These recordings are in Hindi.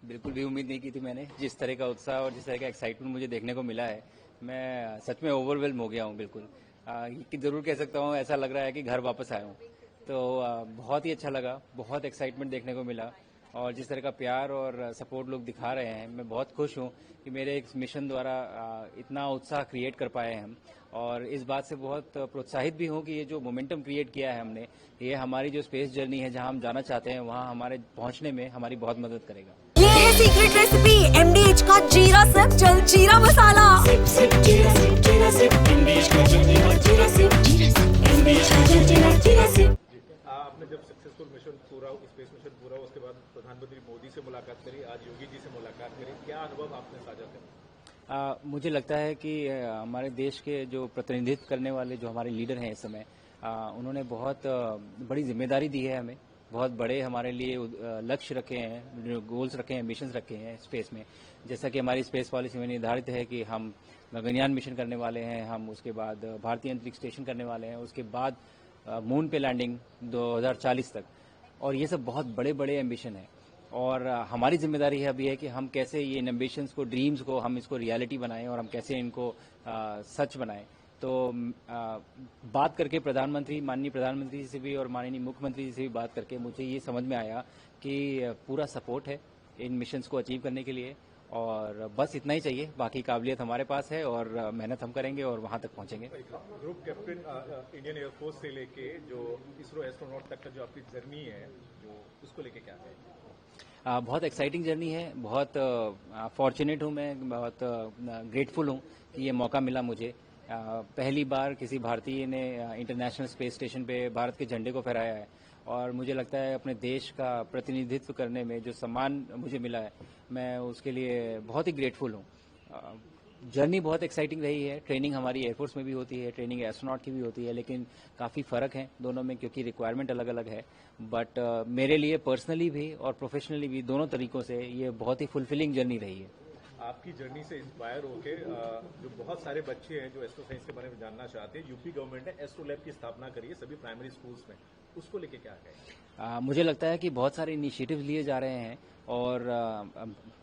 बिल्कुल भी उम्मीद नहीं की थी मैंने। जिस तरह का उत्साह और जिस तरह का एक्साइटमेंट मुझे देखने को मिला है, मैं सच में ओवरवेल्म हो गया हूँ बिल्कुल। कि जरूर कह सकता हूँ, ऐसा लग रहा है कि घर वापस आया हूँ। तो बहुत ही अच्छा लगा, बहुत एक्साइटमेंट देखने को मिला और जिस तरह का प्यार और सपोर्ट लोग दिखा रहे हैं, मैं बहुत खुश हूँ कि मेरे एक मिशन द्वारा इतना उत्साह क्रिएट कर पाए हैं हम। और इस बात से बहुत प्रोत्साहित भी हूँ कि ये जो मोमेंटम क्रिएट किया है हमने, ये हमारी जो स्पेस जर्नी है, जहाँ हम जाना चाहते हैं वहाँ हमारे पहुँचने में हमारी बहुत मदद करेगा। ये है सीक्रेट रेसिपी MDH का जीरा सिप जल जीरा मसाला। सिप सिप जीरा सिप MDH का जल जीरा सिप MDH का जल जीरा सिप। आपने जब सक्सेसफुल मिशन पूरा स्पेस मिशन पूरा उसके बाद प्रधानमंत्री मोदी से मुलाकात करी, आज योगी जी से मुलाकात करी, क्या अनुभव आपने साझा करा? मुझे लगता है कि हमारे देश के जो प्रतिनिधित्व करने वाले जो हमारे लीडर हैं इस समय, उन्होंने बहुत बड़ी जिम्मेदारी दी है हमें। बहुत बड़े हमारे लिए लक्ष्य रखे हैं, गोल्स रखे हैं, मिशंस रखे हैं स्पेस में। जैसा कि हमारी स्पेस पॉलिसी में निर्धारित है कि हम गगनयान मिशन करने वाले हैं, हम उसके बाद भारतीय अंतरिक्ष स्टेशन करने वाले हैं, उसके बाद मून पे लैंडिंग 2040 तक। और ये सब बहुत बड़े बड़े एम्बिशन हैं और हमारी जिम्मेदारी है अभी है कि हम कैसे ये इन एम्बिशंस को, ड्रीम्स को, हम इसको रियलिटी बनाएं और हम कैसे इनको सच बनाएं। तो बात करके माननीय प्रधानमंत्री जी से भी और माननीय मुख्यमंत्री जी से भी बात करके मुझे ये समझ में आया कि पूरा सपोर्ट है इन मिशंस को अचीव करने के लिए और बस इतना ही चाहिए। बाकी काबिलियत हमारे पास है और मेहनत हम करेंगे और वहां तक पहुंचेंगे। ग्रुप कैप्टन इंडियन एयरफोर्स से लेके जो इसरो एस्ट्रोनॉट तक का जो आपकी जर्नी है, जो उसको लेके क्या है? बहुत एक्साइटिंग जर्नी है। बहुत फॉर्चुनेट हूँ मैं, बहुत ग्रेटफुल हूँ कि ये मौका मिला मुझे। पहली बार किसी भारतीय ने इंटरनेशनल स्पेस स्टेशन पे भारत के झंडे को फहराया है और मुझे लगता है अपने देश का प्रतिनिधित्व करने में जो सम्मान मुझे मिला है, मैं उसके लिए बहुत ही ग्रेटफुल हूँ। जर्नी बहुत एक्साइटिंग रही है। ट्रेनिंग हमारी एयरफोर्स में भी होती है, ट्रेनिंग एस्ट्रोनॉट की भी होती है, लेकिन काफ़ी फ़र्क है दोनों में क्योंकि रिक्वायरमेंट अलग अलग है। बट मेरे लिए पर्सनली भी और प्रोफेशनली भी, दोनों तरीकों से ये बहुत ही फुलफिलिंग जर्नी रही है। आपकी जर्नी से इंस्पायर होके जो बहुत सारे बच्चे हैं जो एस्ट्रो साइंस के बारे में जानना चाहते हैं, यूपी गवर्नमेंट ने एस्ट्रो लैब की स्थापना करी है सभी प्राइमरी स्कूल्स में, उसको लेके क्या है? मुझे लगता है कि बहुत सारे इनिशिएटिव लिए जा रहे हैं और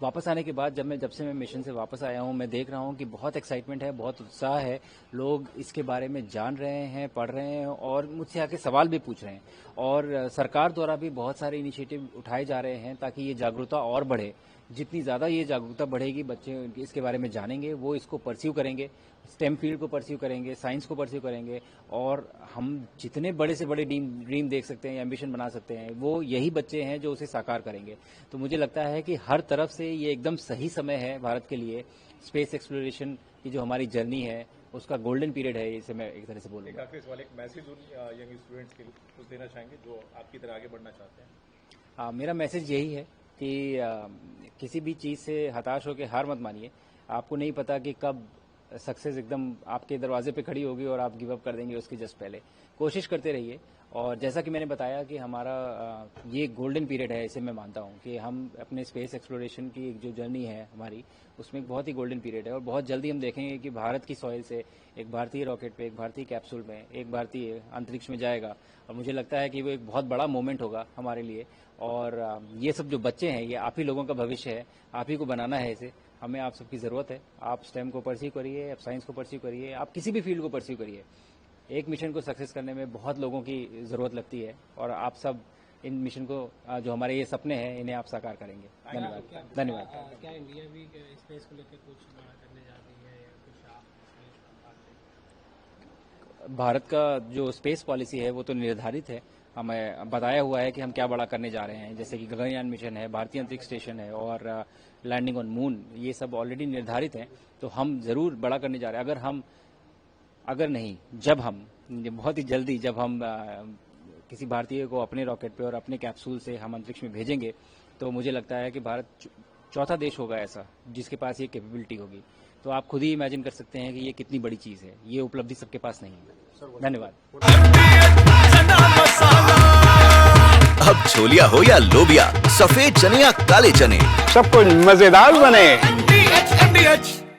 वापस आने के बाद जब से मैं मिशन से वापस आया हूं, मैं देख रहा हूं कि बहुत एक्साइटमेंट है, बहुत उत्साह है। लोग इसके बारे में जान रहे हैं, पढ़ रहे हैं और मुझसे आके सवाल भी पूछ रहे हैं। और सरकार द्वारा भी बहुत सारे इनिशिएटिव उठाए जा रहे हैं ताकि ये जागरूकता और बढ़े। जितनी ज़्यादा ये जागरूकता बढ़ेगी, बच्चे इसके बारे में जानेंगे, वो इसको परस्यू करेंगे, स्टेम फील्ड को परस्यू करेंगे, साइंस को परस्यू करेंगे और हम जितने बड़े से बड़े ड्रीम देख सकते हैं, एम्बिशन बना सकते हैं, वो यही बच्चे हैं जो उसे साकार करेंगे। तो मुझे लगता है कि हर तरफ से ये एकदम सही समय है भारत के लिए। स्पेस एक्सप्लोरेशन की जो हमारी जर्नी है, उसका गोल्डन पीरियड है, इसे मैं एक तरह से बोलूँगा। आखिरी सवाल, एक मैसेज उन यंग स्टूडेंट्स के लिए कुछ देना चाहेंगे जो आपकी तरह आगे बढ़ना चाहते हैं? मेरा मैसेज यही है कि किसी भी चीज़ से हताश होकर हार मत मानिए। आपको नहीं पता कि कब सक्सेस एकदम आपके दरवाजे पे खड़ी होगी और आप गिव अप कर देंगे उसके जस्ट पहले। कोशिश करते रहिए और जैसा कि मैंने बताया कि हमारा ये गोल्डन पीरियड है, इसे मैं मानता हूँ कि हम अपने स्पेस एक्सप्लोरेशन की एक जो जर्नी है हमारी, उसमें एक बहुत ही गोल्डन पीरियड है और बहुत जल्दी हम देखेंगे कि भारत की सॉइल से एक भारतीय रॉकेट पे, एक भारतीय कैप्सूल में, एक भारतीय अंतरिक्ष में जाएगा। और मुझे लगता है कि वो एक बहुत बड़ा मोमेंट होगा हमारे लिए। और ये सब जो बच्चे हैं, ये आप ही लोगों का भविष्य है, आप ही को बनाना है इसे। हमें आप सबकी ज़रूरत है। आप स्टेम को परस्यू करिए, आप साइंस को परस्यू करिए, आप किसी भी फील्ड को परस्यू करिए। एक मिशन को सक्सेस करने में बहुत लोगों की ज़रूरत लगती है और आप सब इन मिशन को, जो हमारे ये सपने हैं, इन्हें आप साकार करेंगे। धन्यवाद। धन्यवाद। क्या इंडिया भी स्पेस को लेकर कुछ बड़ा करने जा रही है या कुछ आप? भारत का जो स्पेस पॉलिसी है वो तो निर्धारित है, हमें बताया हुआ है कि हम क्या बड़ा करने जा रहे हैं। जैसे कि गगनयान मिशन है, भारतीय अंतरिक्ष स्टेशन है और लैंडिंग ऑन मून, ये सब ऑलरेडी निर्धारित हैं। तो हम ज़रूर बड़ा करने जा रहे हैं। अगर नहीं, जब हम बहुत ही जल्दी जब हम किसी भारतीय को अपने रॉकेट पे और अपने कैप्सूल से हम अंतरिक्ष में भेजेंगे, तो मुझे लगता है कि भारत चौथा देश होगा ऐसा जिसके पास ये कैपेबिलिटी होगी। तो आप खुद ही इमेजिन कर सकते हैं कि ये कितनी बड़ी चीज़ है। ये उपलब्धि सबके पास नहीं है। धन्यवाद। अब छोलिया हो या लोबिया, सफेद चने या काले चने, सब कुछ मजेदार बने।